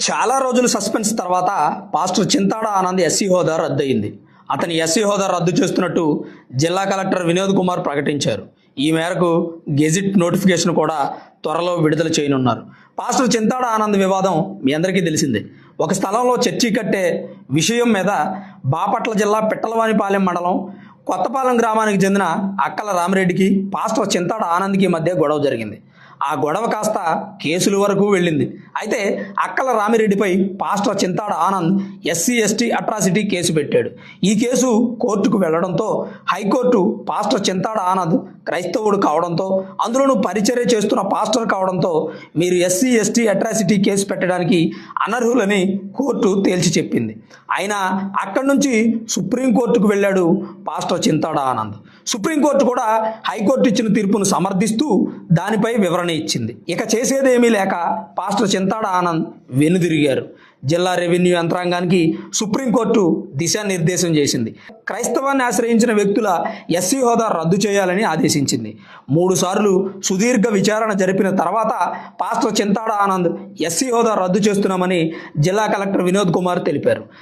చాలా రోజులు సస్పెన్స్ తర్వాత పాస్టర్ చింతాడ ఆనంద్ ఎస్సీ హోదా రద్దయింది. అతని ఎస్సీ హోదా రద్దు చేస్తున్నట్టు జిల్లా కలెక్టర్ వినోద్ కుమార్ ప్రకటించారు. ఈ మేరకు గెజిట్ నోటిఫికేషన్ కూడా త్వరలో విడుదల చేయనున్నారు. పాస్టర్ చింతాడ ఆనంద్ వివాదం మీ అందరికీ తెలిసిందే. ఒక స్థలంలో చర్చి కట్టే విషయం మీద బాపట్ల జిల్లా పిట్టలవానిపాలెం మండలం కొత్తపాలెం గ్రామానికి చెందిన అక్కల రామిరెడ్డికి పాస్టర్ చింతాడ ఆనంద్కి మధ్య గొడవ జరిగింది. ఆ గొడవ కాస్త కేసుల వరకు వెళ్ళింది. అయితే అక్కల రామిరెడ్డిపై pastor Chintada Anand SC ST atrocity case పెట్టాడు. ఈ కేసు కోర్టుకు వెళ్లడంతో హైకోర్టు పాస్టర్ చింతాడ ఆనంద్ క్రైస్తవుడు కావడంతో, అందులోనూ పరిచర్య చేస్తున్న పాస్టర్ కావడంతో మీరు ఎస్సీ ఎస్టీ అట్రాసిటీ కేసు పెట్టడానికి అనర్హులని కోర్టు తేల్చి చెప్పింది. అయినా అక్కడి నుంచి సుప్రీంకోర్టుకు వెళ్ళాడు పాస్టర్ చింతాడ ఆనంద్. సుప్రీంకోర్టు కూడా హైకోర్టు ఇచ్చిన తీర్పును సమర్థిస్తూ దానిపై వివరణ ఇచ్చింది. ఇక చేసేదేమీ లేక పాస్టర్ చింతాడ ఆనంద్ వెనుదిరిగారు. జిల్లా రెవెన్యూ యంత్రాంగానికి సుప్రీంకోర్టు దిశానిర్దేశం చేసింది. క్రైస్తవాన్ని ఆశ్రయించిన వ్యక్తుల ఎస్సీ హోదా రద్దు చేయాలని ఆదేశించింది. 3 సార్లు సుదీర్ఘ విచారణ జరిపిన తర్వాత పాస్టర్ చింతాడ ఆనంద్ ఎస్సీ హోదా రద్దు చేస్తున్నామని జిల్లా కలెక్టర్ వినోద్ కుమార్ తెలిపారు.